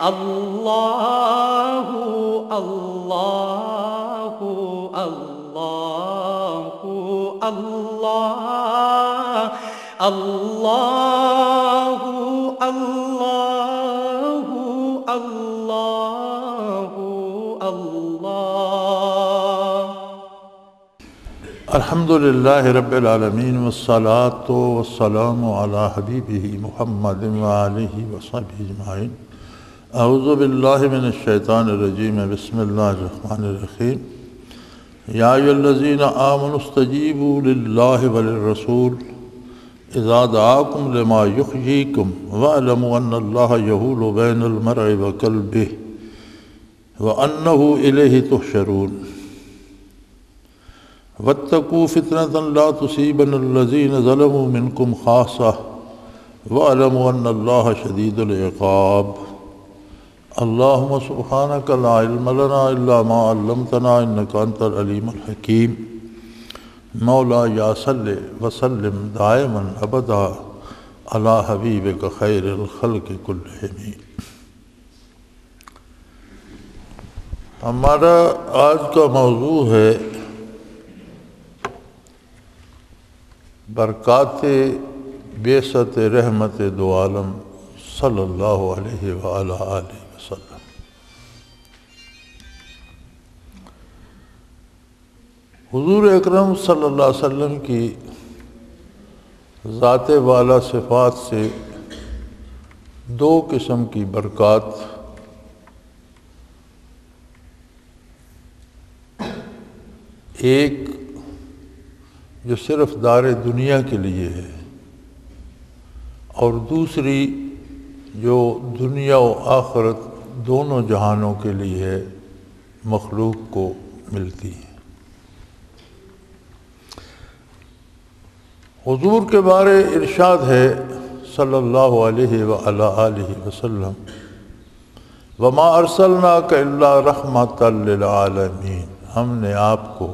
اللہ اللہ اللہ اللہ اللہ اللہ اللہ اللہ۔ الحمد للہ رب العالمین والصلاة والسلام علی حبیبہ محمد وآلہ وصحبہ اجمعین۔ اعوذ باللہ من الشیطان الرجیم، بسم اللہ الرحمن الرحیم۔ یا ایھا الذین آمنوا استجیبوا للہ وللرسول اذا دعاکم لما یحییکم واعلموا ان اللہ یحول بین المرء وقلبہ وانہ الیہ تحشرون۔ واتقوا فتنة لا تصيبن الذين ظلموا منكم خاصة واعلموا ان اللہ شدید العقاب۔ اللہم سبحانک لا علم لنا الا ما علمتنا انک انت العلیم الحکیم۔ مولا یا صلی وسلم دائما ابدا علی حبیبک خیر الخلق کلہم۔ ہمارا آج کا موضوع ہے برکات بعثت رحمت دو عالم صلی اللہ علیہ وآلہ وسلم۔ حضور اکرم صلی اللہ علیہ وسلم کی ذات والا صفات سے دو قسم کی برکات ایک جو صرف دار دنیا کے لیے ہے اور دوسری جو دنیا و آخرت دونوں جہانوں کے لیے ہے، مخلوق کو ملتی ہے۔ حضور کے بارے ارشاد ہے صلی اللہ علیہ وآلہ وسلم، وما ارسلناک الا رحمۃ للعالمین، ہم نے آپ کو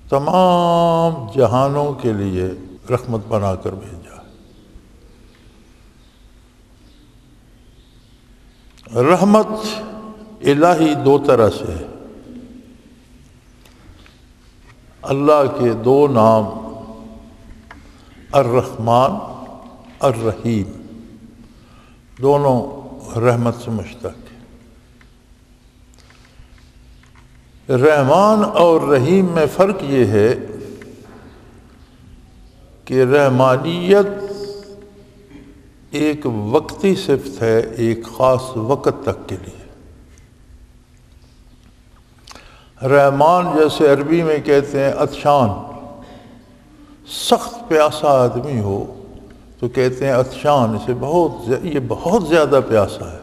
تمام جہانوں کے لیے رحمت بنا کر بھیجا۔ رحمت الہی دو طرح سے ہے۔ اللہ کے دو نام الرحمن الرحیم دونوں رحمت سے مشتق ہیں۔ رحمان اور رحیم میں فرق یہ ہے کہ رحمانیت ایک وقتی صفت ہے، ایک خاص وقت تک کے لیے۔ رحمان جیسے عربی میں کہتے ہیں عطشان، سخت پیاسا آدمی ہو تو کہتے ہیں عطشان، یہ بہت زیادہ پیاسا ہے،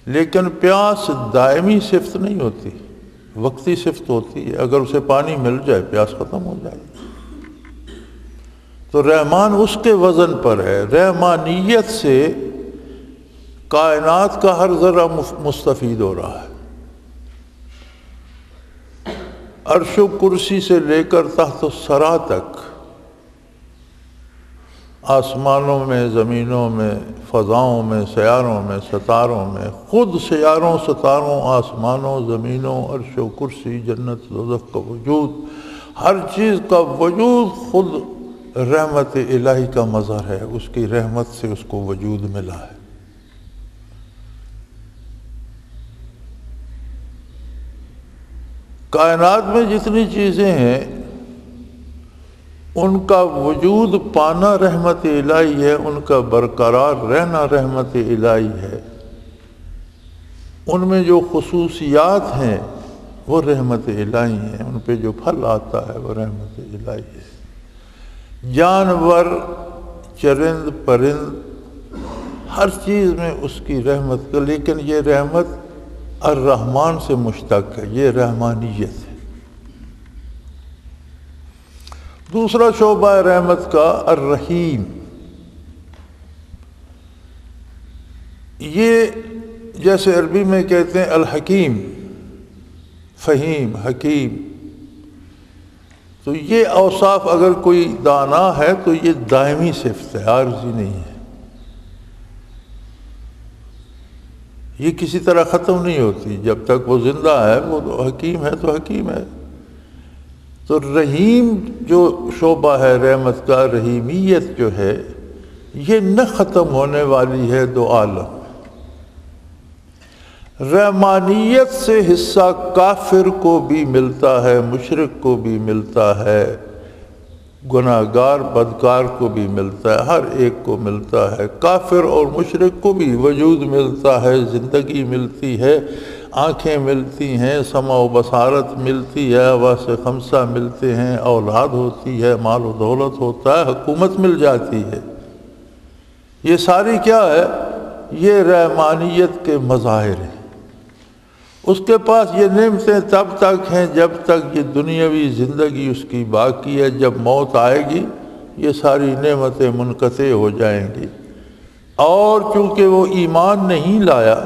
لیکن پیاس دائمی صفت نہیں ہوتی، وقتی صفت ہوتی ہے۔ اگر اسے پانی مل جائے پیاس ختم ہو جائے۔ تو رحمان اس کے وزن پر ہے۔ رحمانیت سے کائنات کا ہر ذرہ مستفید ہو رہا ہے، عرش و کرسی سے لے کر تحت الثری تک، آسمانوں میں، زمینوں میں، فضاؤں میں، سیاروں میں، ستاروں میں، خود سیاروں، ستاروں، آسمانوں، زمینوں، عرش و کرسی، جنت دوزخ کا وجود، ہر چیز کا وجود خود رحمت الہی کا مظہر ہے۔ اس کی رحمت سے اس کو وجود ملا ہے۔ کائنات میں جتنی چیزیں ہیں ان کا وجود پانا رحمت الہی ہے، ان کا برقرار رہنا رحمت الہی ہے۔ ان میں جو خصوصیات ہیں وہ رحمت الہی ہیں، ان پہ جو پھل آتا ہے وہ رحمت الہی ہے۔ جانور، چرند، پرند، ہر چیز میں اس کی رحمت کا، لیکن یہ رحمت الرحمن سے مشتق ہے، یہ رحمانیت ہے۔ دوسرا شعبہ رحمت کا الرحیم، یہ جیسے عربی میں کہتے ہیں الحکیم، فہیم، حکیم، تو یہ اوصاف اگر کوئی دانا ہے تو یہ دائمی صفت ہے، عارضی نہیں ہے۔ یہ کسی طرح ختم نہیں ہوتی جب تک وہ زندہ ہے، وہ تو حکیم ہے تو حکیم ہے۔ تو رحیم جو شعبہ ہے رحمت کا، رحیمیت جو ہے، یہ نہ ختم ہونے والی ہے دو عالم۔ رحمانیت سے حصہ کافر کو بھی ملتا ہے، مشرک کو بھی ملتا ہے، گناہگار بدکار کو بھی ملتا ہے، ہر ایک کو ملتا ہے۔ کافر اور مشرک کو بھی وجود ملتا ہے، زندگی ملتی ہے، آنکھیں ملتی ہیں، سمع و بصارت ملتی ہے، حواس خمسہ ملتے ہیں، اولاد ہوتی ہے، مال و دولت ہوتا ہے، حکومت مل جاتی ہے۔ یہ ساری کیا ہے؟ یہ رحمانیت کے مظاہر ہیں۔ اس کے پاس یہ نعمتیں تب تک ہیں جب تک یہ دنیاوی زندگی اس کی باقی ہے۔ جب موت آئے گی یہ ساری نعمتیں منقطع ہو جائیں گی، اور چونکہ وہ ایمان نہیں لایا،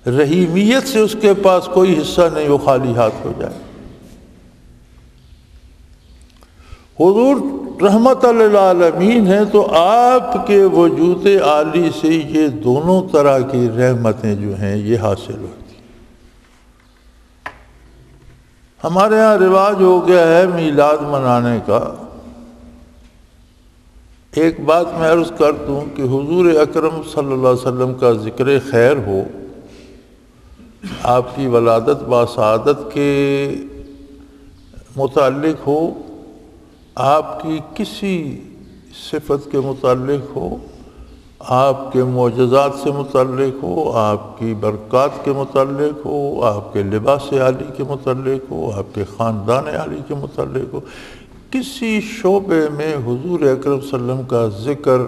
رحیمیت سے اس کے پاس کوئی حصہ نہیں، وہ خالی ہاتھ ہو جائے۔ حضور رحمت للعالمین ہیں، تو آپ کے وجود عالی سے یہ دونوں طرح کی رحمتیں جو ہیں یہ حاصل ہوتی۔ ہمارے ہاں رواج ہو گیا ہے میلاد منانے کا۔ ایک بات میں عرض کر دوں کہ حضور اکرم صلی اللہ علیہ وسلم کا ذکر خیر ہو، آپ کی ولادت بسعادت کے متعلق ہو، آپ کی کسی صفت کے متعلق ہو، آپ کے معجزات سے متعلق ہو، آپ کی برکات کے متعلق ہو، آپ کے لباس عالی کے متعلق ہو، آپ کے خاندان عالی کے متعلق ہو، کسی شعبے میں حضور اکرم صلی اللہ علیہ وسلم کا ذکر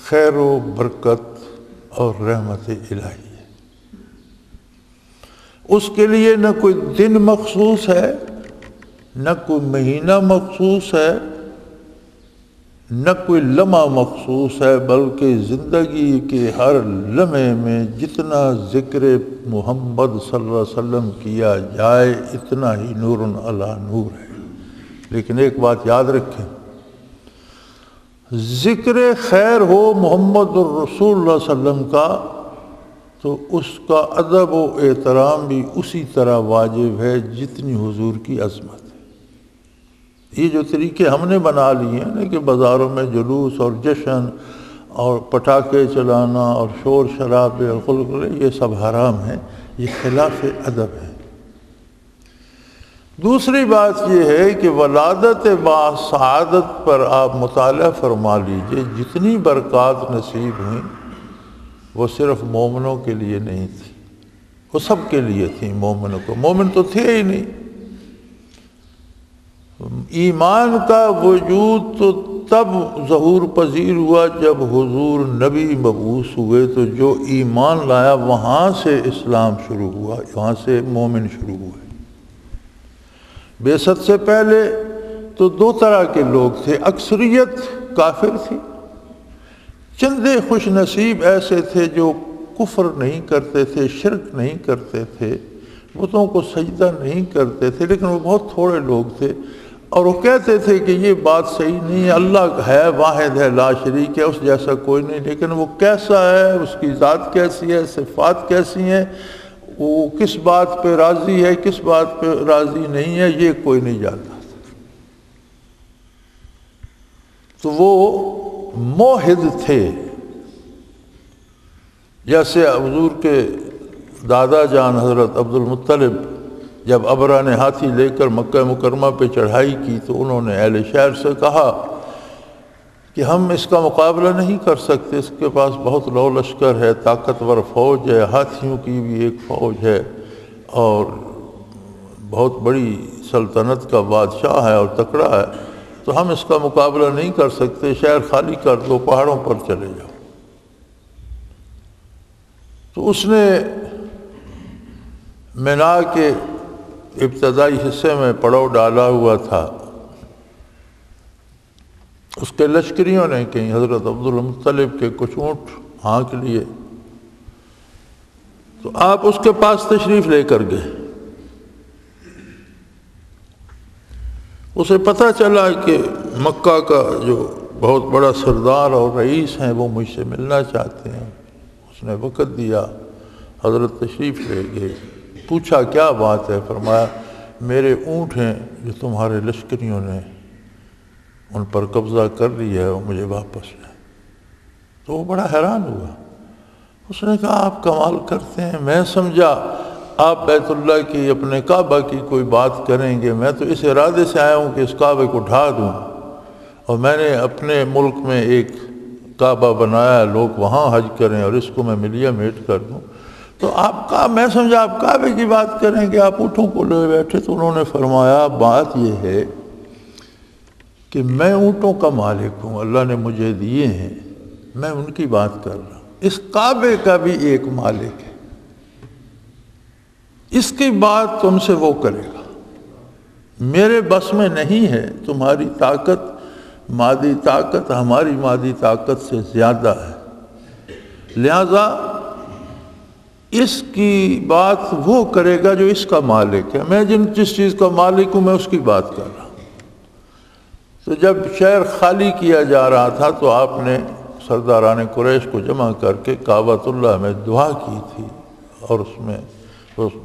خیر و برکت اور رحمت الہی ہے۔ اس کے لیے نہ کوئی دن مخصوص ہے، نہ کوئی مہینہ مخصوص ہے، نہ کوئی لمحہ مخصوص ہے، بلکہ زندگی کے ہر لمحے میں جتنا ذکر محمد صلی اللہ علیہ وسلم کیا جائے اتنا ہی نور علی نور ہے۔ لیکن ایک بات یاد رکھیں، ذکر خیر ہو محمد الرسول اللہ صلی اللہ علیہ وسلم کا تو اس کا ادب و احترام بھی اسی طرح واجب ہے جتنی حضور کی عظمت ہے۔ یہ جو طریقے ہم نے بنا لیے ہیں نا کہ بازاروں میں جلوس اور جشن اور پٹاخے چلانا اور شور شرابے اور قلقلے، یہ سب حرام ہیں، یہ خلاف ادب ہے۔ دوسری بات یہ ہے کہ ولادت بسعادت پر آپ مطالعہ فرما لیجئے، جتنی برکات نصیب ہوئیں وہ صرف مومنوں کے لیے نہیں تھی، وہ سب کے لیے تھیں۔ مومنوں کو، مومن تو تھے ہی نہیں۔ ایمان کا وجود تو تب ظہور پذیر ہوا جب حضور نبی مبعوث ہوئے، تو جو ایمان لایا وہاں سے اسلام شروع ہوا، وہاں سے مومن شروع ہوئے۔ بعثت سے پہلے تو دو طرح کے لوگ تھے، اکثریت کافر تھی، چندے خوش نصیب ایسے تھے جو کفر نہیں کرتے تھے، شرک نہیں کرتے تھے، بتوں کو سجدہ نہیں کرتے تھے، لیکن وہ بہت تھوڑے لوگ تھے، اور وہ کہتے تھے کہ یہ بات صحیح نہیں ہے، اللہ ہے، واحد ہے، لا شریک ہے، اس جیسا کوئی نہیں، لیکن وہ کیسا ہے، اس کی ذات کیسی ہے، صفات کیسی ہیں، وہ کس بات پہ راضی ہے، کس بات پہ راضی نہیں ہے، یہ کوئی نہیں جانتا تھا۔ تو وہ موحد تھے، جیسے حضور کے دادا جان حضرت عبد المطلب جب ابرہ نے ہاتھی لے کر مکہ مکرمہ پہ چڑھائی کی تو انہوں نے اہل شہر سے کہا کہ ہم اس کا مقابلہ نہیں کر سکتے، اس کے پاس بہت لو لشکر ہے، طاقتور فوج ہے، ہاتھیوں کی بھی ایک فوج ہے، اور بہت بڑی سلطنت کا بادشاہ ہے اور تکڑا ہے، تو ہم اس کا مقابلہ نہیں کر سکتے، شہر خالی کر دو، پہاڑوں پر چلے جاؤ۔ تو اس نے مینا کے ابتدائی حصے میں پڑاؤ ڈالا ہوا تھا، اس کے لشکریوں نے کہیں حضرت عبد المطلب کے کچھ اونٹ ہانک لیے، تو آپ اس کے پاس تشریف لے کر گئے۔ اسے پتہ چلا کہ مکہ کا جو بہت بڑا سردار اور رئیس ہیں وہ مجھ سے ملنا چاہتے ہیں۔ اس اس نے وقت دیا، حضرت تشریف لے گئے، پوچھا کیا بات ہے؟ فرمایا میرے اونٹ ہیں جو تمہارے لشکریوں نے ان پر قبضہ کر لیا ہے، وہ مجھے واپس لیں۔ تو وہ بڑا حیران ہوا، اس نے کہا آپ کمال کرتے ہیں، میں سمجھا آپ بیت اللہ کی اپنے کعبہ کی کوئی بات کریں گے، میں تو اس ارادے سے آیا ہوں کہ اس کعبے کو ڈھا دوں، اور میں نے اپنے ملک میں ایک کعبہ بنایا، لوگ وہاں حج کریں اور اس کو میں ملیا میٹ کر دوں، تو آپ کا میں سمجھا آپ کعبے کی بات کریں گے، آپ اونٹوں کو لے بیٹھے۔ تو انہوں نے فرمایا بات یہ ہے کہ میں اونٹوں کا مالک ہوں، اللہ نے مجھے دیے ہیں، میں ان کی بات کر رہا ہوں، اس کعبے کا بھی ایک مالک ہے، اس کی بات تم سے وہ کرے گا، میرے بس میں نہیں ہے، تمہاری طاقت مادی طاقت ہماری مادی طاقت سے زیادہ ہے، لہذا اس کی بات وہ کرے گا جو اس کا مالک ہے، میں جس چیز کا مالک ہوں میں اس کی بات کر رہا ہوں۔ تو جب شہر خالی کیا جا رہا تھا تو آپ نے سرداران قریش کو جمع کر کے کعبۃ اللہ میں دعا کی تھی، اور اس میں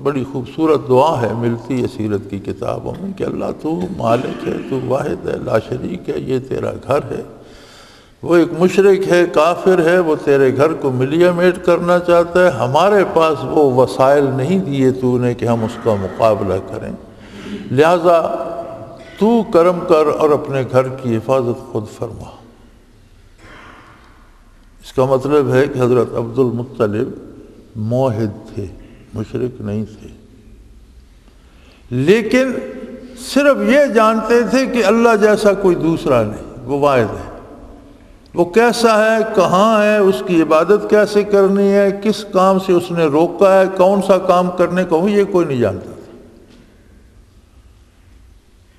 بڑی خوبصورت دعا ہے، ملتی ہے سیرت کی کتابوں میں کہ اللہ تو مالک ہے، تو واحد ہے، لا شریک ہے، یہ تیرا گھر ہے، وہ ایک مشرک ہے، کافر ہے، وہ تیرے گھر کو ملیا میٹ کرنا چاہتا ہے، ہمارے پاس وہ وسائل نہیں دیے تو نے کہ ہم اس کا مقابلہ کریں، لہذا تو کرم کر اور اپنے گھر کی حفاظت خود فرما۔ اس کا مطلب ہے کہ حضرت عبد المطلب موحد تھے، مشرک نہیں تھے، لیکن صرف یہ جانتے تھے کہ اللہ جیسا کوئی دوسرا نہیں، وہ واحد ہے، وہ کیسا ہے، کہاں ہے، اس کی عبادت کیسے کرنی ہے، کس کام سے اس نے روکا ہے، کون سا کام کرنے کو یہ کوئی نہیں جانتا تھا۔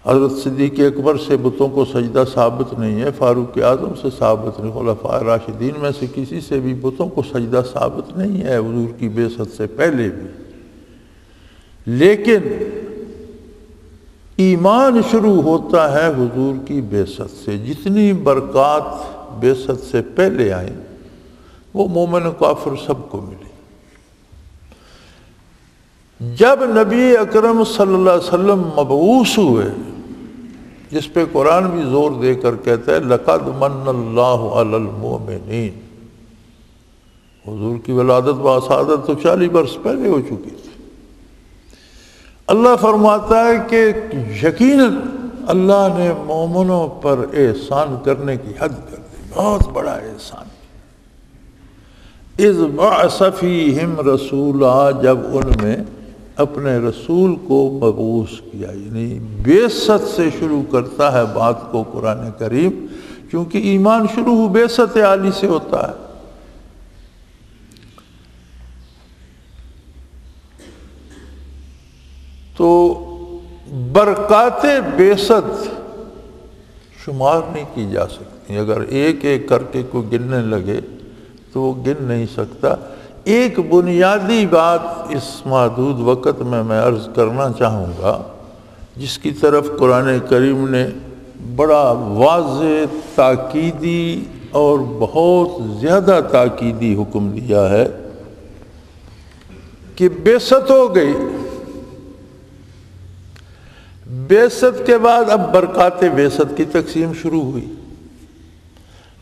حضرت صدیق اکبر سے بتوں کو سجدہ ثابت نہیں ہے، فاروق اعظم سے ثابت نہیں، خلفائے راشدین میں سے کسی سے بھی بتوں کو سجدہ ثابت نہیں ہے حضور کی بعثت سے پہلے بھی، لیکن ایمان شروع ہوتا ہے حضور کی بعثت سے، جتنی برکات بعثت سے پہلے آئیں وہ مومن و کافر سب کو ملی۔ جب نبی اکرم صلی اللہ علیہ وسلم مبعوث ہوئے، جس پہ قرآن بھی زور دے کر کہتا ہے لَقَدْ مَنَّ اللَّهُ عَلَى الْمُؤْمِنِينَ، حضور کی ولادت و اسادت تو 40 برس پہلے ہو چکی تھی۔ اللہ فرماتا ہے کہ یقیناً اللہ نے مومنوں پر احسان کرنے کی حد کر دی، بہت بڑا احسان۔ اِذْ بَعَثَ فِيهِمْ رَسُولًا، جب ان میں اپنے رسول کو مبعوث کیا، یعنی بعثت سے شروع کرتا ہے بات کو قرآن کریم، کیونکہ ایمان شروع بعثت عالی سے ہوتا ہے۔ تو برکات بعثت شمار نہیں کی جا سکتی، اگر ایک ایک کر کے کوئی گننے لگے تو وہ گن نہیں سکتا۔ ایک بنیادی بات اس محدود وقت میں عرض کرنا چاہوں گا، جس کی طرف قرآن کریم نے بڑا واضح تاکیدی اور بہت زیادہ تاکیدی حکم دیا ہے کہ بعثت ہو گئی، بعثت کے بعد اب برکات بعثت کی تقسیم شروع ہوئی۔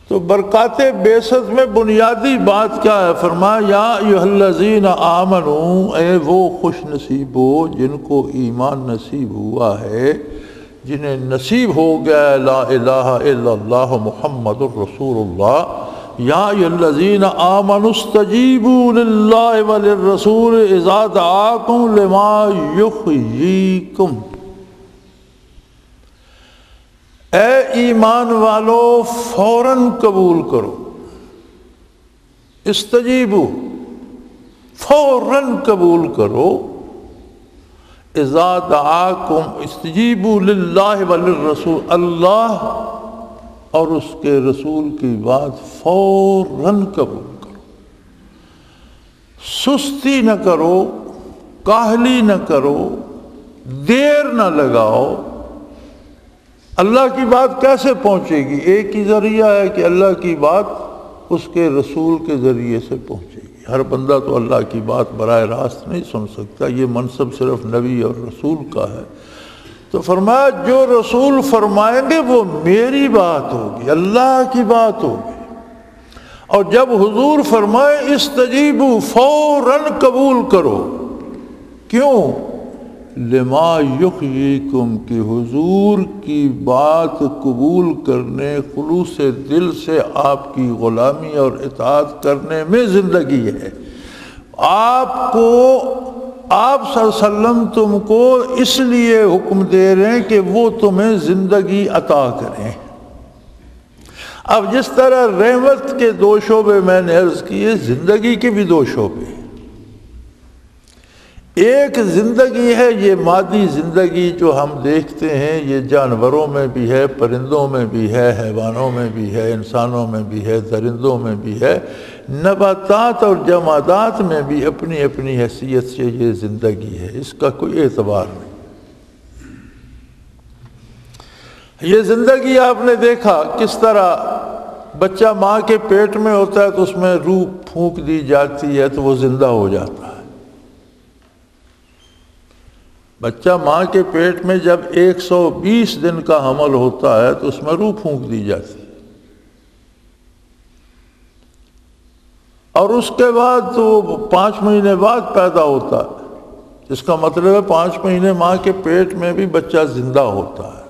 تو برکات بعثت میں بنیادی بات کیا ہے؟ فرمایا یا ایھا الذین آمنوا، اے وہ خوش نصیبو جن کو ایمان نصیب ہوا ہے، جنہیں نصیب ہو گیا لا الہ الا اللہ محمد الرسول اللہ، یا ایھا الذین آمنوا استجیبوا للہ وللرسول اذا دعاکم لما یحییکم، اے ایمان والو فوراً قبول کرو، استجیبو فوراً قبول کرو، اذا دعاکم استجیبو للہ وللرسول، اللہ اور اس کے رسول کی بات فوراً قبول کرو، سستی نہ کرو، کاہلی نہ کرو، دیر نہ لگاؤ۔ اللہ کی بات کیسے پہنچے گی؟ ایک ہی ذریعہ ہے کہ اللہ کی بات اس کے رسول کے ذریعے سے پہنچے گی، ہر بندہ تو اللہ کی بات براہ راست نہیں سن سکتا، یہ منصب صرف نبی اور رسول کا ہے۔ تو فرمایا جو رسول فرمائیں گے وہ میری بات ہوگی، اللہ کی بات ہوگی، اور جب حضور فرمائے استجیبوا، فوراً قبول کرو۔ کیوں؟ لما یحییکم، کہ حضور کی بات قبول کرنے، خلوص دل سے آپ کی غلامی اور اطاعت کرنے میں زندگی ہے۔ آپ صلی اللہ علیہ وسلم تم کو اس لیے حکم دے رہے ہیں کہ وہ تمہیں زندگی عطا کریں۔ اب جس طرح رحمت کے دو شعبے میں نے عرض کیے، زندگی کے بھی دو شعبے ہیں۔ ایک زندگی ہے یہ مادی زندگی جو ہم دیکھتے ہیں، یہ جانوروں میں بھی ہے، پرندوں میں بھی ہے، حیوانوں میں بھی ہے، انسانوں میں بھی ہے، درندوں میں بھی ہے، نباتات اور جمادات میں بھی اپنی اپنی حیثیت سے یہ زندگی ہے، اس کا کوئی اعتبار نہیں۔ یہ زندگی آپ نے دیکھا کس طرح بچہ ماں کے پیٹ میں ہوتا ہے تو اس میں روح پھونک دی جاتی ہے تو وہ زندہ ہو جاتا ہے۔ بچہ ماں کے پیٹ میں جب 120 دن کا حمل ہوتا ہے تو اس میں روح پھونک دی جاتی ہے، اور اس کے بعد تو 5 مہینے بعد پیدا ہوتا ہے، اس کا مطلب ہے 5 مہینے ماں کے پیٹ میں بھی بچہ زندہ ہوتا ہے۔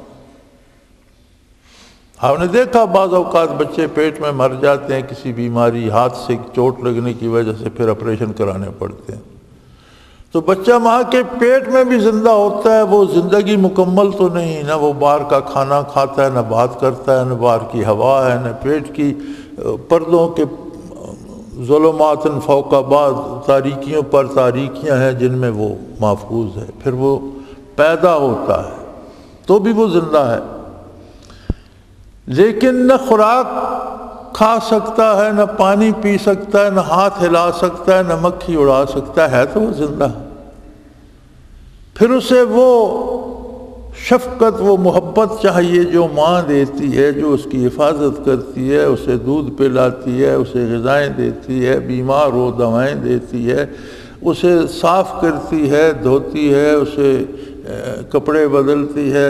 آپ نے دیکھا بعض اوقات بچے پیٹ میں مر جاتے ہیں کسی بیماری، ہاتھ سے چوٹ لگنے کی وجہ سے، پھر آپریشن کرانے پڑتے ہیں۔ تو بچہ ماں کے پیٹ میں بھی زندہ ہوتا ہے، وہ زندگی مکمل تو نہیں، نہ وہ باہر کا کھانا کھاتا ہے، نہ بات کرتا ہے، نہ باہر کی ہوا ہے، نہ پیٹ کی پردوں کے ظلمات فوق بعض، تاریکیوں پر تاریکیاں ہیں جن میں وہ محفوظ ہے۔ پھر وہ پیدا ہوتا ہے تو بھی وہ زندہ ہے، لیکن نہ خوراک کھا سکتا ہے، نہ پانی پی سکتا ہے، نہ ہاتھ ہلا سکتا ہے، نہ مکھی اڑا سکتا ہے تو وہ زندہ ہے۔ پھر اسے وہ شفقت، وہ محبت چاہیے جو ماں دیتی ہے، جو اس کی حفاظت کرتی ہے، اسے دودھ پلاتی ہے، اسے غذائیں دیتی ہے، بیمار ہو دوائیں دیتی ہے، اسے صاف کرتی ہے، دھوتی ہے، اسے کپڑے بدلتی ہے،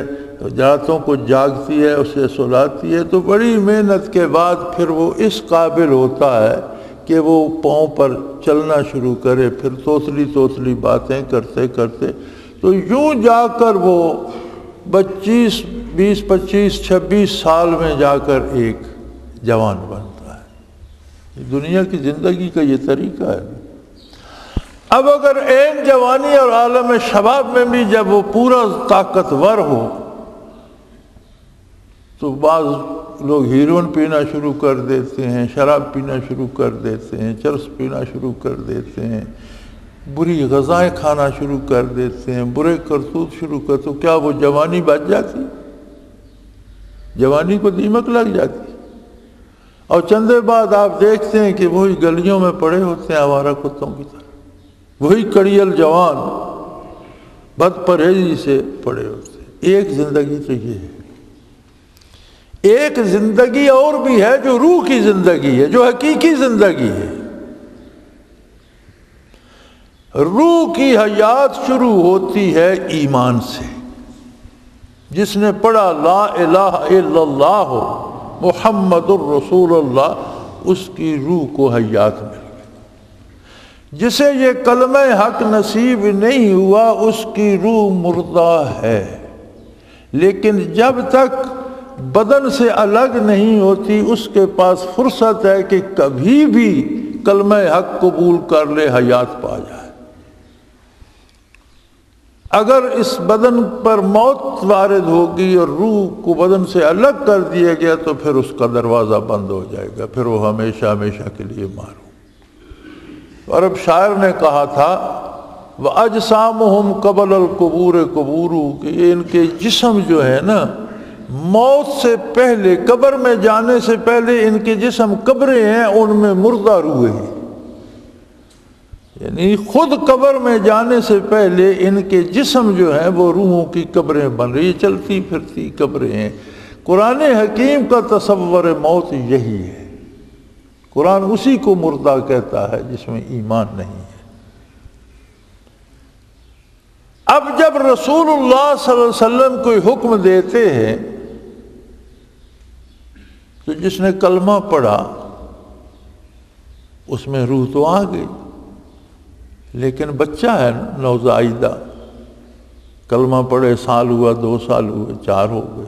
راتوں کو جاگتی ہے، اسے سلاتی ہے، تو بڑی محنت کے بعد پھر وہ اس قابل ہوتا ہے کہ وہ پاؤں پر چلنا شروع کرے، پھر توتلی باتیں کرتے کرتے تو یوں جا کر وہ 25 20 25 26 سال میں جا کر ایک جوان بنتا ہے۔ دنیا کی زندگی کا یہ طریقہ ہے۔ اب اگر عین جوانی اور عالم شباب میں بھی جب وہ پورا طاقتور ہو تو بعض لوگ ہیروئن پینا شروع کر دیتے ہیں، شراب پینا شروع کر دیتے ہیں، چرس پینا شروع کر دیتے ہیں، بری غذائیں کھانا شروع کر دیتے ہیں، برے کرتوت شروع کر، تو کیا وہ جوانی بچ جاتی؟ جوانی کو دیمک لگ جاتی، اور چندے بعد آپ دیکھتے ہیں کہ وہی گلیوں میں پڑے ہوتے ہیں آوارہ کتوں کی طرح، وہی کڑیل جوان بد پرہیزی سے پڑے ہوتے ہیں۔ ایک زندگی تو یہ ہے۔ ایک زندگی اور بھی ہے جو روح کی زندگی ہے، جو حقیقی زندگی ہے۔ روح کی حیات شروع ہوتی ہے ایمان سے۔ جس نے پڑھا لا الہ الا اللہ محمد الرسول اللہ، اس کی روح کو حیات مل گئی۔ جسے یہ کلمہ حق نصیب نہیں ہوا اس کی روح مردہ ہے، لیکن جب تک بدن سے الگ نہیں ہوتی اس کے پاس فرصت ہے کہ کبھی بھی کلمہ حق قبول کر لے، حیات پا جائے۔ اگر اس بدن پر موت وارد ہوگی اور روح کو بدن سے الگ کر دیا گیا تو پھر اس کا دروازہ بند ہو جائے گا، پھر وہ ہمیشہ ہمیشہ کے لیے معروم۔ اور اب شاعر نے کہا تھا وَأَجْسَامُهُمْ قَبْلَ الْقُبُورِ قُبُورُ، کہ یہ ان کے جسم جو ہے نا، موت سے پہلے، قبر میں جانے سے پہلے ان کے جسم قبریں ہیں، ان میں مردہ روحیں ہیں۔ یعنی خود قبر میں جانے سے پہلے ان کے جسم جو ہیں وہ روحوں کی قبریں بن رہی، چلتی پھرتی قبریں ہیں۔ قرآن حکیم کا تصور موت یہی ہے۔ قرآن اسی کو مردہ کہتا ہے جس میں ایمان نہیں ہے۔ اب جب رسول اللہ صلی اللہ علیہ وسلم کوئی حکم دیتے ہیں تو جس نے کلمہ پڑھا اس میں روح تو آ گئی، لیکن بچہ ہے نوزائیدہ، کلمہ پڑھے سال ہوا، 2 سال ہوئے، 4 ہو گئے،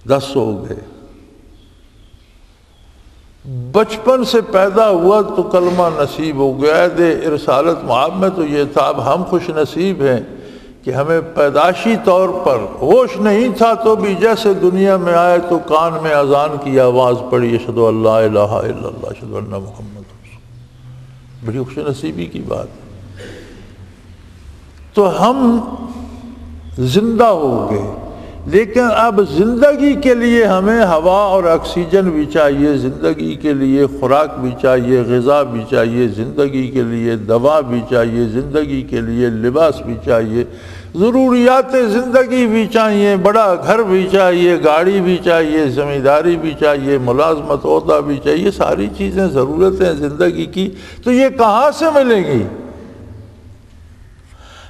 10 ہو گئے، بچپن سے پیدا ہوا تو کلمہ نصیب ہو گیا۔ دے رسالت معاب میں تو یہ تھا، اب ہم خوش نصیب ہیں کہ ہمیں پیدائشی طور پر ہوش نہیں تھا تو بھی جیسے دنیا میں آئے تو کان میں اذان کی آواز پڑی، اشہد ان لا الہ الا اللہ اشہد ان محمد رسول اللہ، بڑی خوش نصیبی کی بات ہے۔ تو ہم زندہ ہو گئے، لیکن اب زندگی کے لیے ہمیں ہوا اور آکسیجن بھی چاہیے، زندگی کے لیے خوراک بھی چاہیے، غذا بھی چاہیے، زندگی کے لیے دوا بھی چاہیے، زندگی کے لیے لباس بھی چاہیے، ضروریات زندگی بھی چاہیے، بڑا گھر بھی چاہیے، گاڑی بھی چاہیے، زمینداری بھی چاہیے، ملازمت عہدہ بھی چاہیے، ساری چیزیں ضرورتیں زندگی کی، تو یہ کہاں سے ملیں گی؟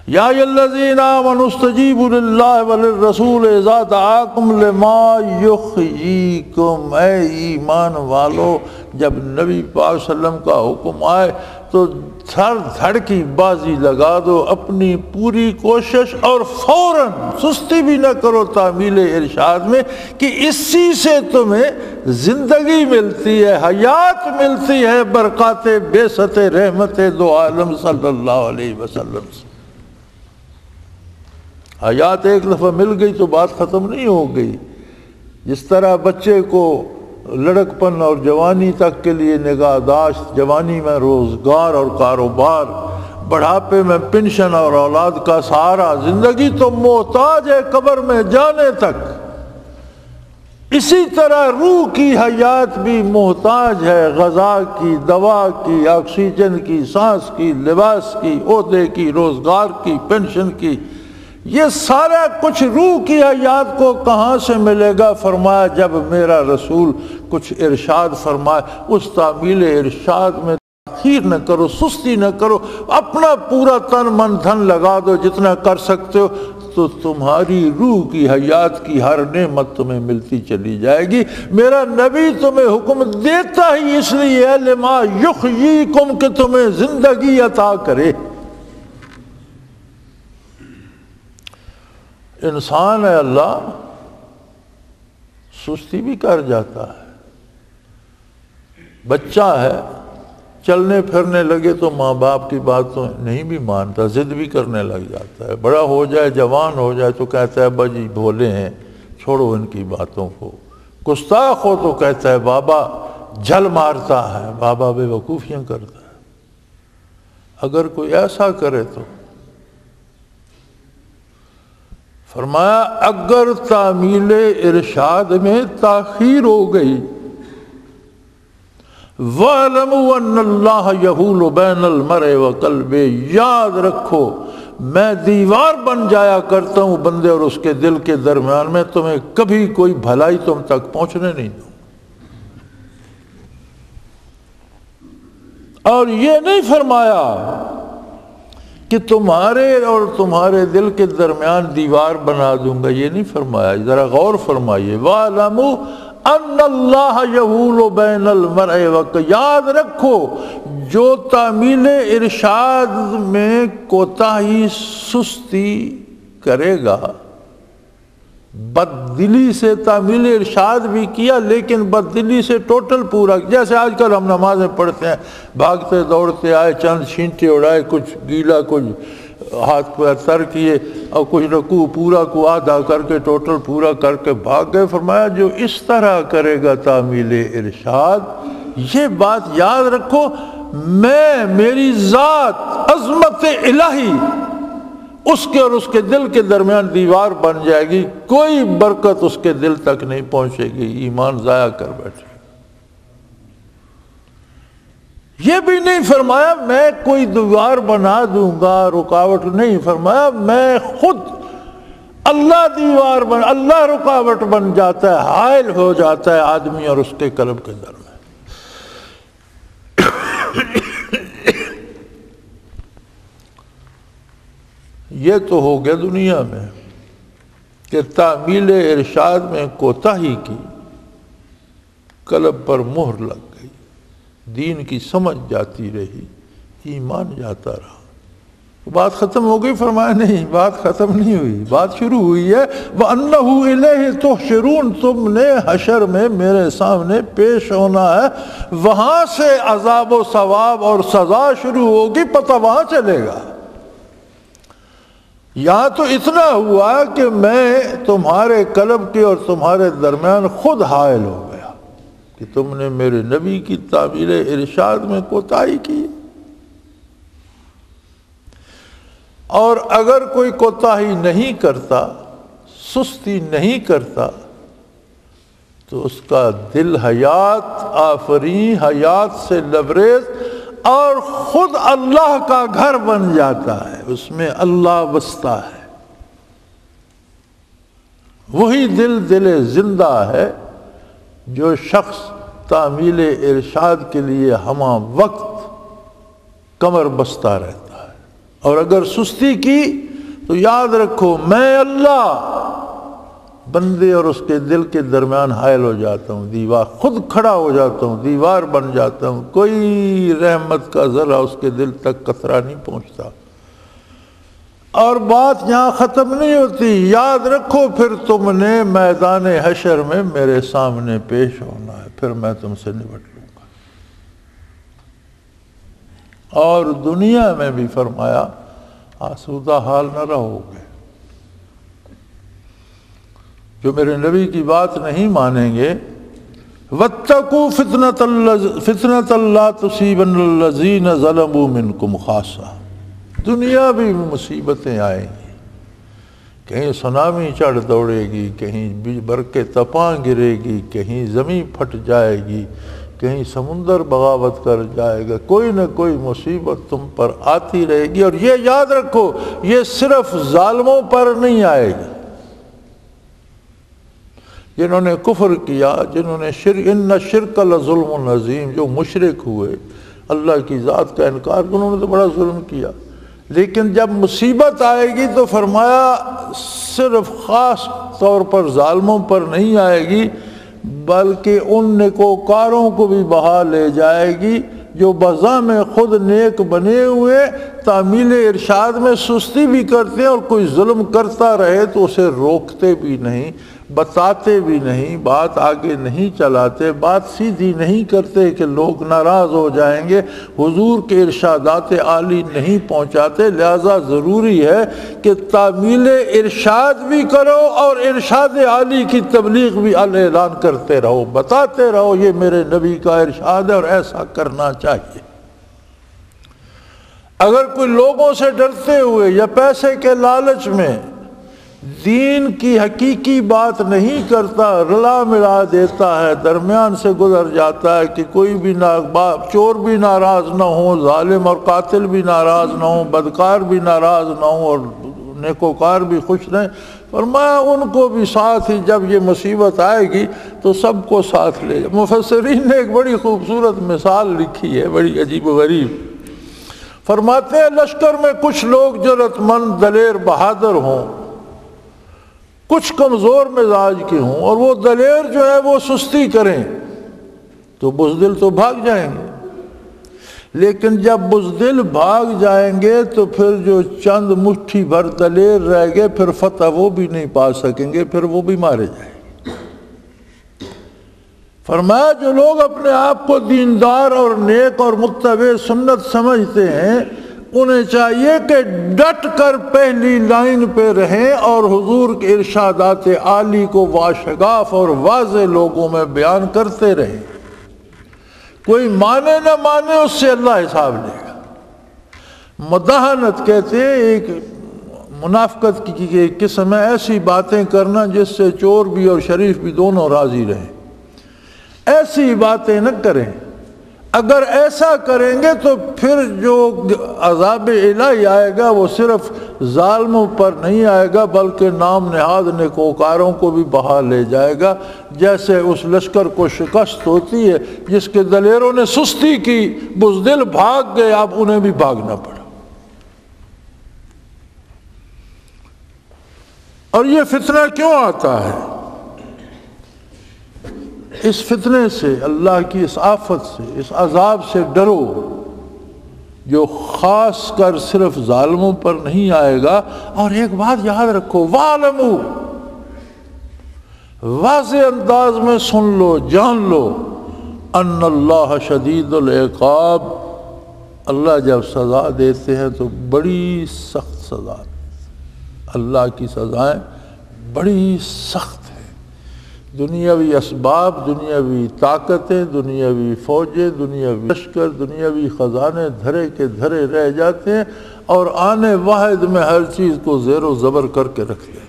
یا الذین آمنوا استجیبوا للہ وللرسول اذا دعاکم لما یحییکم، اے ایمان والو جب نبی پاک صلی اللہ علیہ وسلم کا حکم آئے تو سر دھڑ کی بازی لگا دو، اپنی پوری کوشش، اور فوراً سستی بھی نہ کرو تعمیل ارشاد میں، کہ اسی سے تمہیں زندگی ملتی ہے، حیات ملتی ہے، برکات بعثت رحمت دو عالم صلی اللہ علیہ وسلم سے۔ حیات ایک دفعہ مل گئی تو بات ختم نہیں ہو گئی۔ جس طرح بچے کو لڑکپن اور جوانی تک کے لیے نگہداشت، جوانی میں روزگار اور کاروبار، بڑھاپے میں پنشن اور اولاد کا سہارا، زندگی تو محتاج ہے قبر میں جانے تک، اسی طرح روح کی حیات بھی محتاج ہے غذا کی، دوا کی، آکسیجن کی، سانس کی، لباس کی، عہدے کی، روزگار کی، پنشن کی، یہ سارا کچھ روح کی حیات کو کہاں سے ملے گا؟ فرمایا جب میرا رسول کچھ ارشاد فرمائے اس تعمیل ارشاد میں تاخیر نہ کرو، سستی نہ کرو، اپنا پورا تن من دھن لگا دو جتنا کر سکتے ہو، تو تمہاری روح کی حیات کی ہر نعمت تمہیں ملتی چلی جائے گی۔ میرا نبی تمہیں حکم دیتا ہی اس لیے ہے لما یحییکم، کہ تمہیں زندگی عطا کرے۔ انسان ہے اللہ سستی بھی کر جاتا ہے، بچہ ہے چلنے پھرنے لگے تو ماں باپ کی بات تو نہیں بھی مانتا، ضد بھی کرنے لگ جاتا ہے، بڑا ہو جائے جوان ہو جائے تو کہتا ہے ابا جی بھولے ہیں چھوڑو ان کی باتوں کو، گستاخ ہو تو کہتا ہے بابا جھل مارتا ہے، بابا بے وقوفیاں کرتا ہے۔ اگر کوئی ایسا کرے تو فرمایا اگر تعمیل ارشاد میں تاخیر ہو گئی، وَاعْلَمُوا أَنَّ اللَّهَ يَحُولُ بَيْنَ الْمَرْءِ وَقَلْبِهِ، یاد رکھو میں دیوار بن جایا کرتا ہوں بندے اور اس کے دل کے درمیان میں، تمہیں کبھی کوئی بھلائی تم تک پہنچنے نہیں دوں۔ اور یہ نہیں فرمایا کہ تمہارے اور تمہارے دل کے درمیان دیوار بنا دوں گا، یہ نہیں فرمایا، ذرا غور فرمائیے۔ وَاعْلَمُوا أَنَّ اللَّهَ يَحُولُ بَيْنَ الْمَرْءِ وَقَلْبِهِ، یاد رکھو جو تعمیل ارشاد میں کوتاہی سستی کرے گا، بددلی سے تعمیل ارشاد بھی کیا لیکن بددلی سے ٹوٹل پورا، جیسے آج کل ہم نمازیں پڑھتے ہیں، بھاگتے دوڑتے آئے، چند چھینٹے اڑائے، کچھ گیلا کچھ ہاتھ پیر تر کیے، اور کچھ رکوع پورا کو آدھا کر کے ٹوٹل پورا کر کے بھاگ گئے۔ فرمایا جو اس طرح کرے گا تعمیل ارشاد، یہ بات یاد رکھو، میں میری ذات عظمت الہی اس کے اور اس کے دل کے درمیان دیوار بن جائے گی، کوئی برکت اس کے دل تک نہیں پہنچے گی، ایمان ضائع کر بیٹھے۔ یہ بھی نہیں فرمایا میں کوئی دیوار بنا دوں گا، رکاوٹ نہیں، فرمایا میں خود اللہ دیوار اللہ رکاوٹ بن جاتا ہے، حائل ہو جاتا ہے آدمی اور اس کے قلب کے درمیان۔ یہ تو ہو گیا دنیا میں کہ تعمیل ارشاد میں کوتاہی کی، قلب پر مہر لگ گئی، دین کی سمجھ جاتی رہی، ایمان جاتا رہا۔ بات ختم ہو گئی؟ فرمایا نہیں، بات ختم نہیں ہوئی، بات شروع ہوئی ہے۔ وَأَنَّهُ إِلَيْهِ تُحْشَرُونَ، تم نے حشر میں میرے سامنے پیش ہونا ہے، وہاں سے عذاب و ثواب اور سزا شروع ہوگی، پتہ وہاں چلے گا۔ یہاں تو اتنا ہوا کہ میں تمہارے قلب کے اور تمہارے درمیان خود حائل ہو گیا کہ تم نے میرے نبی کی تعبیر ارشاد میں کوتاہی کی، اور اگر کوئی کوتاہی نہیں کرتا، سستی نہیں کرتا، تو اس کا دل حیات آفرین، حیات سے لبریز، اور خود اللہ کا گھر بن جاتا ہے، اس میں اللہ بستا ہے۔ وہی دل زندہ ہے جو شخص تعمیل ارشاد کے لیے ہمہ وقت کمر بستہ رہتا ہے، اور اگر سستی کی تو یاد رکھو میں اللہ بندے اور اس کے دل کے درمیان حائل ہو جاتا ہوں، دیوار، خود کھڑا ہو جاتا ہوں، دیوار بن جاتا ہوں، کوئی رحمت کا ذرہ اس کے دل تک قطرہ نہیں پہنچتا۔ اور بات یہاں ختم نہیں ہوتی، یاد رکھو پھر تم نے میدان حشر میں میرے سامنے پیش ہونا ہے، پھر میں تم سے نمٹ لوں گا۔ اور دنیا میں بھی فرمایا آسودہ حال نہ رہو گے، جو میرے نبی کی بات نہیں مانیں گے۔ وَاتَّقُوا فِتْنَةً لَا تُصِيبَنَّ الَّذِينَ ظَلَمُوا مِنْكُمْ خَاصَّةً، دنیا بھی مصیبتیں آئیں گی، کہیں سونامی چڑھ دوڑے گی، کہیں برق تپاں گرے گی، کہیں زمین پھٹ جائے گی، کہیں سمندر بغاوت کر جائے گا، کوئی نہ کوئی مصیبت تم پر آتی رہے گی۔ اور یہ یاد رکھو یہ صرف ظالموں پر نہیں آئے گی، جنہوں نے کفر کیا، جنہوں نے شرک، ان الشرک لظلم عظیم، جو مشرک ہوئے، اللہ کی ذات کا انکار، انہوں نے تو بڑا ظلم کیا۔ لیکن جب مصیبت آئے گی تو فرمایا صرف خاص طور پر ظالموں پر نہیں آئے گی، بلکہ ان نیکوکاروں کو بھی بہا لے جائے گی جو بزعم خود نیک بنے ہوئے تعمیل ارشاد میں سستی بھی کرتے ہیں، اور کوئی ظلم کرتا رہے تو اسے روکتے بھی نہیں، بتاتے بھی نہیں، بات آگے نہیں چلاتے، بات سیدھی نہیں کرتے کہ لوگ ناراض ہو جائیں گے، حضور کے ارشادات عالی نہیں پہنچاتے۔ لہذا ضروری ہے کہ تعمیل ارشاد بھی کرو اور ارشاد عالی کی تبلیغ بھی اعلان کرتے رہو، بتاتے رہو یہ میرے نبی کا ارشاد ہے اور ایسا کرنا چاہیے۔ اگر کوئی لوگوں سے ڈرتے ہوئے یا پیسے کے لالچ میں دین کی حقیقی بات نہیں کرتا، رلا ملا دیتا ہے، درمیان سے گزر جاتا ہے کہ کوئی بھی چور بھی ناراض نہ ہو، ظالم اور قاتل بھی ناراض نہ ہو، بدکار بھی ناراض نہ ہو، اور نیکوکار بھی خوش رہیں، فرمایا ان کو بھی ساتھ ہی جب یہ مصیبت آئے گی تو سب کو ساتھ لے جائے۔ مفسرین نے ایک بڑی خوبصورت مثال لکھی ہے، بڑی عجیب و غریب۔ فرماتے ہیں لشکر میں کچھ لوگ جرأت مند، دلیر، بہادر ہوں، کچھ کمزور مزاج کے ہوں، اور وہ دلیر جو ہے وہ سستی کریں تو بزدل تو بھاگ جائیں گے، لیکن جب بزدل بھاگ جائیں گے تو پھر جو چند مٹھی بھر دلیر رہ گئے پھر فتح وہ بھی نہیں پا سکیں گے، پھر وہ بھی مارے جائیں گے۔ فرمایا جو لوگ اپنے آپ کو دیندار اور نیک اور متبع سنت سمجھتے ہیں، انہیں چاہیے کہ ڈٹ کر پہلی لائن پہ رہیں اور حضور کے ارشادات عالی کو واشگاف اور واضح لوگوں میں بیان کرتے رہیں۔ کوئی مانے نہ مانے اس سے اللہ حساب لے گا۔ مداحنت کہتے ہیں ایک منافقت کی ایک قسم ہے، ایسی باتیں کرنا جس سے چور بھی اور شریف بھی دونوں راضی رہیں۔ ایسی باتیں نہ کریں، اگر ایسا کریں گے تو پھر جو عذاب الہی آئے گا وہ صرف ظالموں پر نہیں آئے گا بلکہ نام نہاد نیکوکاروں کو بھی بہا لے جائے گا، جیسے اس لشکر کو شکست ہوتی ہے جس کے دلیروں نے سستی کی، بزدل بھاگ گئے، اب انہیں بھی بھاگنا پڑا۔ اور یہ فتنہ کیوں آتا ہے؟ اس فتنے سے، اللہ کی اس آفت سے، اس عذاب سے ڈرو جو خاص کر صرف ظالموں پر نہیں آئے گا۔ اور ایک بات یاد رکھو، وَاعْلَمُوا، واضح انداز میں سن لو، جان لو، ان اللہ شدید العقاب، اللہ جب سزا دیتے ہیں تو بڑی سخت سزا دیتے ہیں۔ اللہ کی سزائیں بڑی سخت ہیں۔ دنیاوی اسباب، دنیاوی طاقتیں، دنیاوی فوجیں، دنیاوی لشکر، دنیاوی خزانے دھرے کے دھرے رہ جاتے ہیں، اور آنے واحد میں ہر چیز کو زیر و زبر کر کے رکھ دیتا۔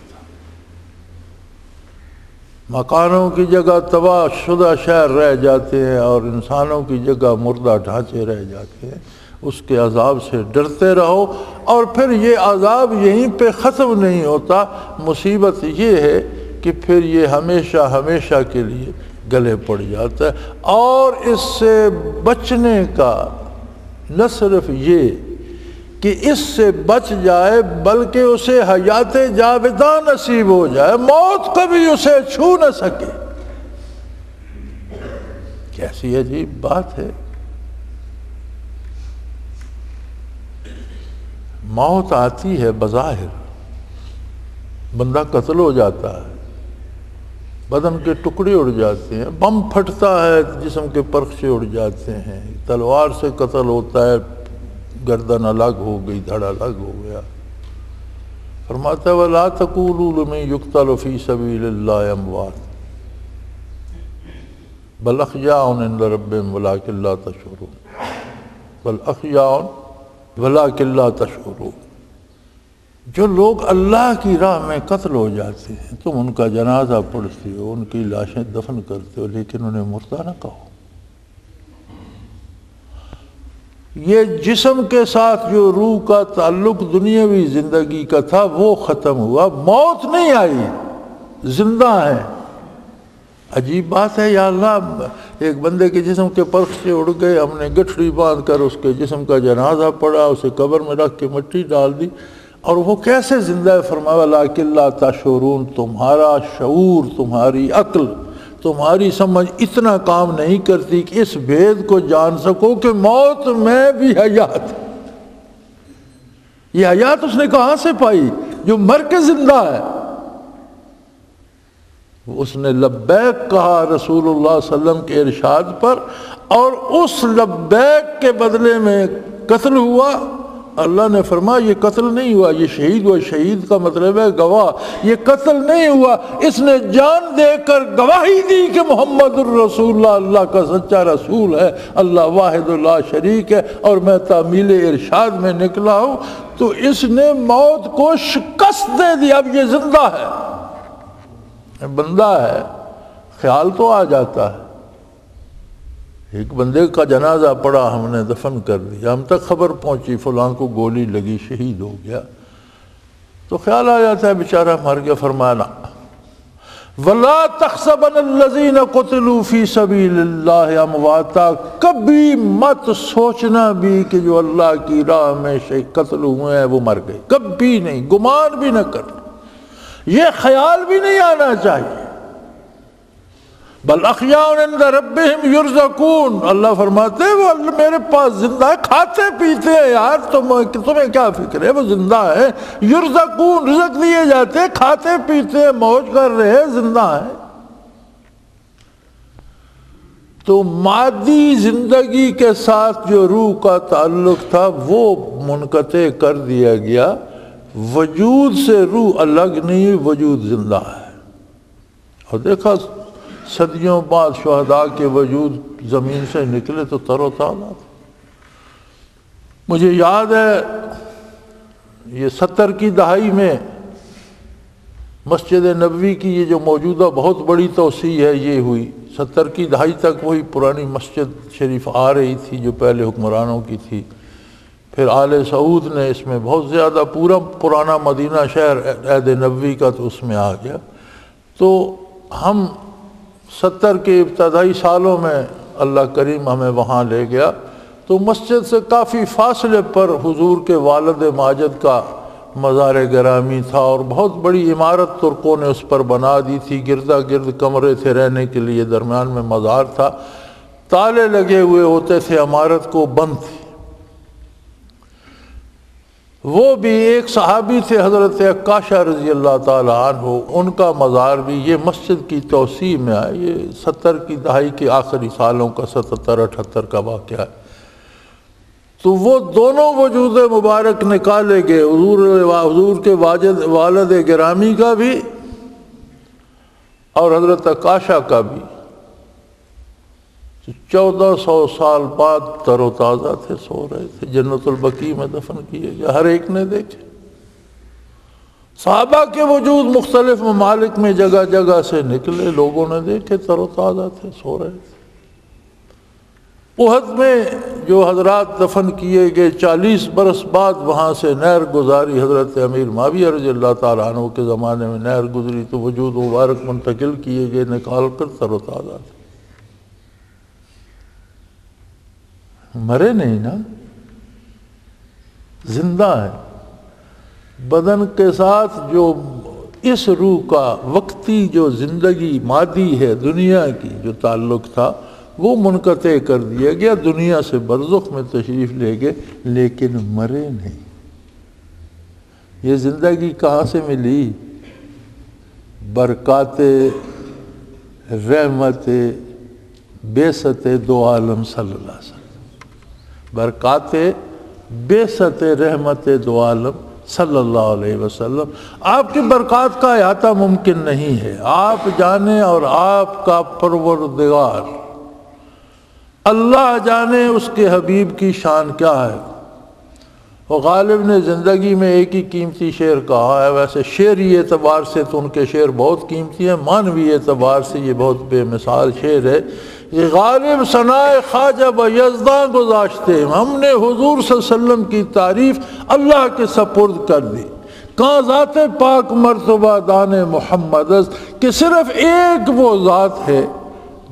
مکانوں کی جگہ تباہ شدہ شہر رہ جاتے ہیں، اور انسانوں کی جگہ مردہ ڈھانچے رہ جاتے ہیں۔ اس کے عذاب سے ڈرتے رہو، اور پھر یہ عذاب یہیں پہ ختم نہیں ہوتا۔ مصیبت یہ ہے کہ پھر یہ ہمیشہ ہمیشہ کے لیے گلے پڑ جاتا ہے۔ اور اس سے بچنے کا نہ صرف یہ کہ اس سے بچ جائے، بلکہ اسے حیات جاوداں نصیب ہو جائے، موت کبھی اسے چھو نہ سکے۔ کیسی عجیب بات ہے۔ موت آتی ہے بظاہر، بندہ قتل ہو جاتا ہے، بدن کے ٹکڑے اڑ جاتے ہیں، بم پھٹتا ہے، جسم کے پرخچے اڑ جاتے ہیں، تلوار سے قتل ہوتا ہے، گردن الگ ہو گئی، دھڑ الگ ہو گیا۔ فرماتا ہے وَلَا تَقُولُوا لِمَن يُقْتَلُ فِي سَبِيلِ اللَّهِ أَمْوَاتٌ بَلْ أَحْيَاءٌ عِندَ رَبِّهِمْ وَلَٰكِن لَّا تَشْعُرُونَ بَلْ أَحْيَاءٌ وَلَٰكِن لَّا تَشْعُرُونَ۔ جو لوگ اللہ کی راہ میں قتل ہو جاتے ہیں، تم ان کا جنازہ پڑھتے ہو، ان کی لاشیں دفن کرتے ہو، لیکن انہیں مردہ نہ کہو۔ یہ جسم کے ساتھ جو روح کا تعلق دنیاوی زندگی کا تھا وہ ختم ہوا، موت نہیں آئی، زندہ ہے۔ عجیب بات ہے، یا اللہ، ایک بندے کے جسم کے پرخ سے اڑ گئے، ہم نے گٹھڑی باندھ کر اس کے جسم کا جنازہ پڑھا، اسے قبر میں رکھ کے مٹی ڈال دی، اور وہ کیسے زندہ ہے؟ فرمایا وَلَٰكِن لَّا تَشْعُرُونَ، تمہارا شعور، تمہاری عقل، تمہاری سمجھ اتنا کام نہیں کرتی کہ اس بھید کو جان سکو کہ موت میں بھی حیات۔ یہ حیات اس نے کہاں سے پائی؟ جو مر کے زندہ ہے۔ اس نے لبیک کہا رسول اللہ صلی اللہ علیہ وسلم کے ارشاد پر، اور اس لبیک کے بدلے میں قتل ہوا۔ اللہ نے فرمایا یہ قتل نہیں ہوا، یہ شہید ہوا۔ شہید کا مطلب ہے گواہ، یہ قتل نہیں ہوا، اس نے جان دے کر گواہی دی کہ محمد الرسول اللہ اللہ کا سچا رسول ہے، اللہ واحد لا شریک ہے، اور میں تعمیل ارشاد میں نکلا ہوں۔ تو اس نے موت کو شکست دے دی، اب یہ زندہ ہے، بندہ ہے۔ خیال تو آ جاتا ہے، ایک بندے کا جنازہ پڑا، ہم نے دفن کر دیا، ہم تک خبر پہنچی فلاں کو گولی لگی، شہید ہو گیا، تو خیال آ جاتا ہے بیچارہ مر گیا۔ فرمایا نا وَلَا تَحْسَبَنَّ الَّذِينَ قُتِلُوا فِي سَبِيلِ اللَّهِ أَمْوَاتًا، کبھی مت سوچنا بھی کہ جو اللہ کی راہ میں قتل ہوئے ہیں وہ مر گئے، کبھی نہیں، گمان بھی نہ کرنا، یہ خیال بھی نہیں آنا چاہیے۔ بل احیاء عند ربهم یرزقون، اللہ فرماتے ہیں وہ میرے پاس زندہ ہے، کھاتے پیتے ہیں یار، تمہیں کیا فکر ہے، وہ زندہ ہے۔ یرزقون، رزق دیے جاتے ہیں، کھاتے پیتے ہیں، موج کر رہے ہیں، زندہ ہیں۔ تو مادی زندگی کے ساتھ جو روح کا تعلق تھا وہ منقطع کر دیا گیا، وجود سے روح الگ نہیں، وجود زندہ ہے۔ اور دیکھا صدیوں بعد شہداء کے وجود زمین سے نکلے تو تر و تازہ تھے۔ مجھے یاد ہے یہ 70 کی دہائی میں مسجد نبوی کی یہ جو موجودہ بہت بڑی توسیع ہے یہ ہوئی۔ 70 کی دہائی تک وہی پرانی مسجد شریف آ رہی تھی جو پہلے حکمرانوں کی تھی، پھر آل سعود نے اس میں بہت زیادہ، پورا پرانا مدینہ شہر عہد نبوی کا تو اس میں آ گیا۔ تو ہم 70 کے ابتدائی سالوں میں اللہ کریم ہمیں وہاں لے گیا، تو مسجد سے کافی فاصلے پر حضور کے والد ماجد کا مزار گرامی تھا، اور بہت بڑی عمارت ترکوں نے اس پر بنا دی تھی، گردا گرد کمرے تھے رہنے کے لیے، درمیان میں مزار تھا، تالے لگے ہوئے ہوتے تھے، عمارت کو بند تھی۔ وہ بھی ایک صحابی تھے حضرت عکاشہ رضی اللہ تعالی عنہ، ان کا مزار بھی یہ مسجد کی توسیع میں آیا۔ یہ 70 کی دہائی کے آخری سالوں کا، 77-78 کا واقعہ ہے۔ تو وہ دونوں وجود مبارک نکالے گئے، حضور کے والد گرامی کا بھی اور حضرت عکاشہ کا بھی۔ 1400 سال بعد تر و تازہ تھے، سو رہے تھے، جنت البقیع میں دفن کیے گئے، ہر ایک نے دیکھے۔ صحابہ کے وجود مختلف ممالک میں جگہ جگہ سے نکلے، لوگوں نے دیکھے، تر و تازہ تھے، سو رہے تھے۔ احد میں جو حضرات دفن کیے گئے، 40 برس بعد وہاں سے نہر گزاری، حضرت امیر معاویہ رضی اللہ تعالیٰ عنہ کے زمانے میں نہر گزری تو وجود مبارک منتقل کیے گئے، نکال کر تر و تازہ تھے۔ مرے نہیں نا، زندہ ہے۔ بدن کے ساتھ جو اس روح کا وقتی جو زندگی مادی ہے دنیا کی جو تعلق تھا وہ منقطع کر دیا گیا، دنیا سے برزخ میں تشریف لے گئے، لیکن مرے نہیں۔ یہ زندگی کہاں سے ملی؟ برکات رحمت بعثت دو عالم صلی اللہ علیہ وسلم، برکات بعثت رحمت دو عالم صلی اللہ علیہ وسلم۔ آپ کی برکات کا احاطہ ممکن نہیں ہے، آپ جانے اور آپ کا پروردگار اللہ جانے اس کے حبیب کی شان کیا ہے۔ وہ غالب نے زندگی میں ایک ہی قیمتی شعر کہا ہے، ویسے شعری اعتبار سے تو ان کے شعر بہت قیمتی ہیں، معنوی اعتبار سے یہ بہت بے مثال شعر ہے۔ یہ غالب ثنائے خواجہ با یزداں گذاشتے، ہم نے حضور صلی اللہ علیہ وسلم کی تعریف اللہ کے سپرد کر دی، کہاں ذات پاک مرتبہ دان محمد است، کہ صرف ایک وہ ذات ہے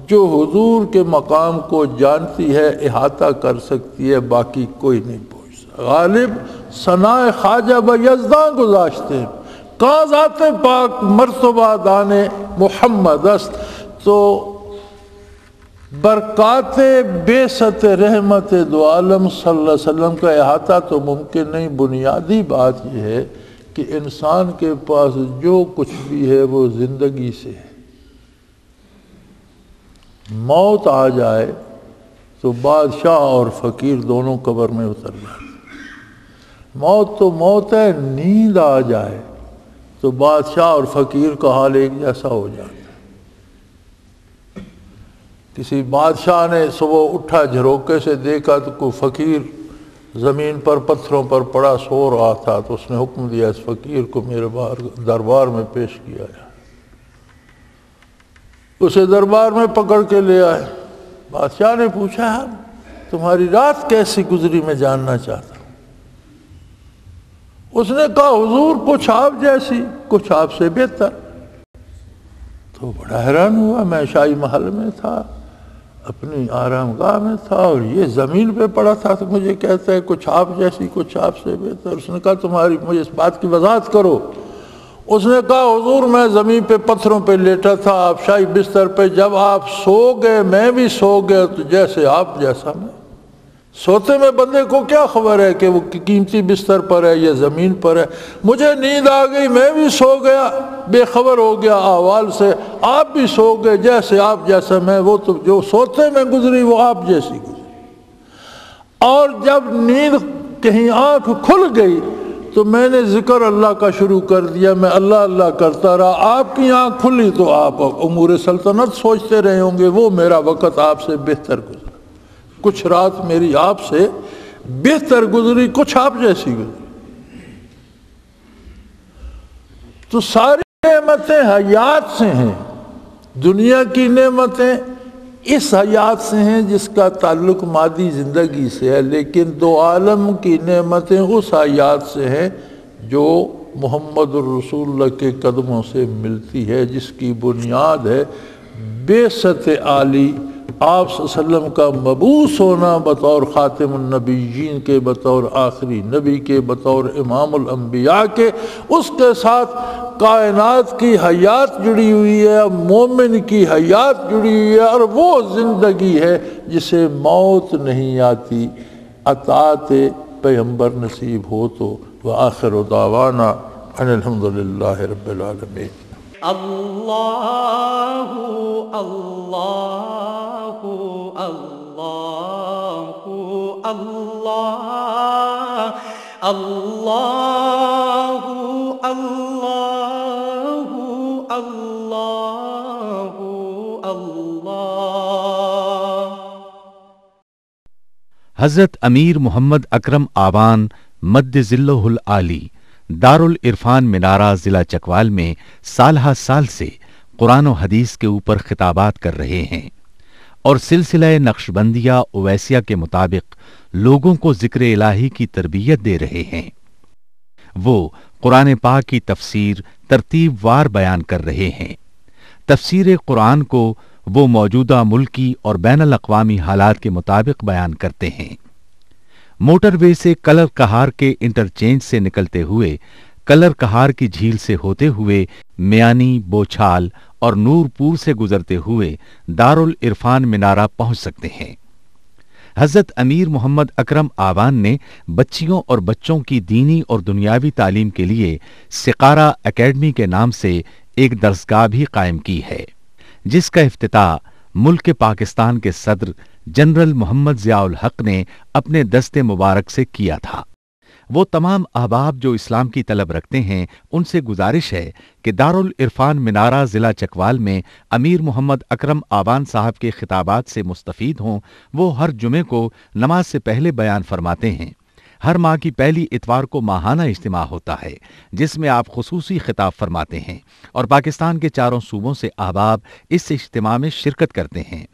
جو حضور کے مقام کو جانتی ہے، احاطہ کر سکتی ہے، باقی کوئی نہیں پہنچ سکتا۔ غالب ثنائے خواجہ با یزداں گذاشتے، کہاں ذات پاک مرتبہ دان محمد است۔ تو برکات بعثت رحمت دو عالم صلی اللہ علیہ وسلم کا احاطہ تو ممکن نہیں۔ بنیادی بات یہ ہے کہ انسان کے پاس جو کچھ بھی ہے وہ زندگی سے ہے۔ موت آ جائے تو بادشاہ اور فقیر دونوں قبر میں اتر جاتے۔ موت تو موت ہے، نیند آ جائے تو بادشاہ اور فقیر کا حال ایک جیسا ہو جاتا ہے۔ کسی بادشاہ نے صبح اٹھا، جھروکے سے دیکھا تو کوئی فقیر زمین پر پتھروں پر پڑا سو رہا تھا، تو اس نے حکم دیا اس فقیر کو میرے دربار میں پیش کیا جائے۔ اسے دربار میں پکڑ کے لے آئے۔ بادشاہ نے پوچھا، تمہاری رات کیسی گزری میں جاننا چاہتا ہوں۔ اس نے کہا، حضور کچھ آپ جیسی، کچھ آپ سے بہتر۔ تو بڑا حیران ہوا، میں شاہی محل میں تھا، اپنی آرام گاہ میں تھا، اور یہ زمین پہ پڑا تھا، تو مجھے کہتا ہے کچھ آپ جیسی، کچھ آپ سے بہتر۔ اس نے کہا، تمہاری مجھے اس بات کی وضاحت کرو۔ اس نے کہا، حضور میں زمین پہ پتھروں پہ لیٹا تھا، آپ شاہی بستر پہ، جب آپ سو گئے میں بھی سو گیا، تو جیسے آپ جیسا میں۔ سوتے میں بندے کو کیا خبر ہے کہ وہ قیمتی بستر پر ہے یا زمین پر ہے؟ مجھے نیند آ گئی، میں بھی سو گیا، بے خبر ہو گیا احوال سے، آپ بھی سو گئے، جیسے آپ جیسا میں، وہ تو جو سوتے میں گزری وہ آپ جیسی گزری۔ اور جب نیند کہیں آنکھ کھل گئی تو میں نے ذکر اللہ کا شروع کر دیا، میں اللہ اللہ کرتا رہا، آپ کی آنکھ کھلی تو آپ امور سلطنت سوچتے رہے ہوں گے، وہ میرا وقت آپ سے بہتر گزرا۔ کچھ رات میری آپ سے بہتر گزری، کچھ آپ جیسی گزری۔ تو ساری نعمتیں حیات سے ہیں، دنیا کی نعمتیں اس حیات سے ہیں جس کا تعلق مادی زندگی سے ہے، لیکن دو عالم کی نعمتیں اس حیات سے ہیں جو محمد الرسول اللہ کے قدموں سے ملتی ہے، جس کی بنیاد ہے بعثت عالی آپ صلی اللہ علیہ وسلم کا مبعوث ہونا بطور خاتم النبیین کے، بطور آخری نبی کے، بطور امام الانبیاء کے، اس کے ساتھ کائنات کی حیات جڑی ہوئی ہے، مومن کی حیات جڑی ہوئی ہے، اور وہ زندگی ہے جسے موت نہیں آتی، اطاعت پیغمبر نصیب ہو تو۔ وآخر دعوانا ان الحمدللہ رب العالمین۔ اللہ اللہ اللہ اللہ اللہ اللہ اللہ اللہ۔ حضرت امیر محمد اکرم آوان مد ظلہ العالی دارالعرفان منارہ ضلع چکوال میں سالہ سال سے قرآن و حدیث کے اوپر خطابات کر رہے ہیں اور سلسلہ نقشبندیہ اویسیہ کے مطابق لوگوں کو ذکر الہی کی تربیت دے رہے ہیں۔ وہ قرآن پاک کی تفسیر ترتیب وار بیان کر رہے ہیں۔ تفسیر قرآن کو وہ موجودہ ملکی اور بین الاقوامی حالات کے مطابق بیان کرتے ہیں۔ موٹر وے سے کلر کہار کے انٹرچینج سے نکلتے ہوئے، کلر کہار کی جھیل سے ہوتے ہوئے، میانی، بوچھال اور نورپور سے گزرتے ہوئے دارالعرفان منارہ پہنچ سکتے ہیں۔ حضرت امیر محمد اکرم آوان نے بچیوں اور بچوں کی دینی اور دنیاوی تعلیم کے لیے سقارہ اکیڈمی کے نام سے ایک درسگاہ بھی قائم کی ہے، جس کا افتتاح ملک پاکستان کے صدر جنرل محمد ضیاء الحق نے اپنے دست مبارک سے کیا تھا۔ وہ تمام احباب جو اسلام کی طلب رکھتے ہیں ان سے گزارش ہے کہ دارالعرفان منارہ ضلع چکوال میں امیر محمد اکرم آوان صاحب کے خطابات سے مستفید ہوں۔ وہ ہر جمعے کو نماز سے پہلے بیان فرماتے ہیں۔ ہر ماہ کی پہلی اتوار کو ماہانہ اجتماع ہوتا ہے جس میں آپ خصوصی خطاب فرماتے ہیں اور پاکستان کے چاروں صوبوں سے احباب اس اجتماع میں شرکت کرتے ہیں۔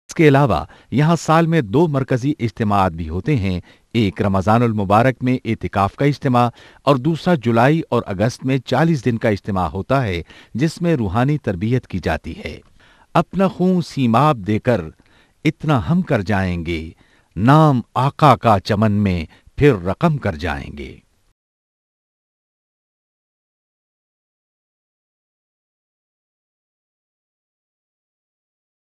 اس کے علاوہ یہاں سال میں 2 مرکزی اجتماعات بھی ہوتے ہیں، ایک رمضان المبارک میں اعتکاف کا اجتماع اور دوسرا جولائی اور اگست میں 40 دن کا اجتماع ہوتا ہے جس میں روحانی تربیت کی جاتی ہے۔ اپنا خون سیماب دے کر اتنا ہم کر جائیں گے، نام آقا کا چمن میں پھر رقم کر جائیں گے۔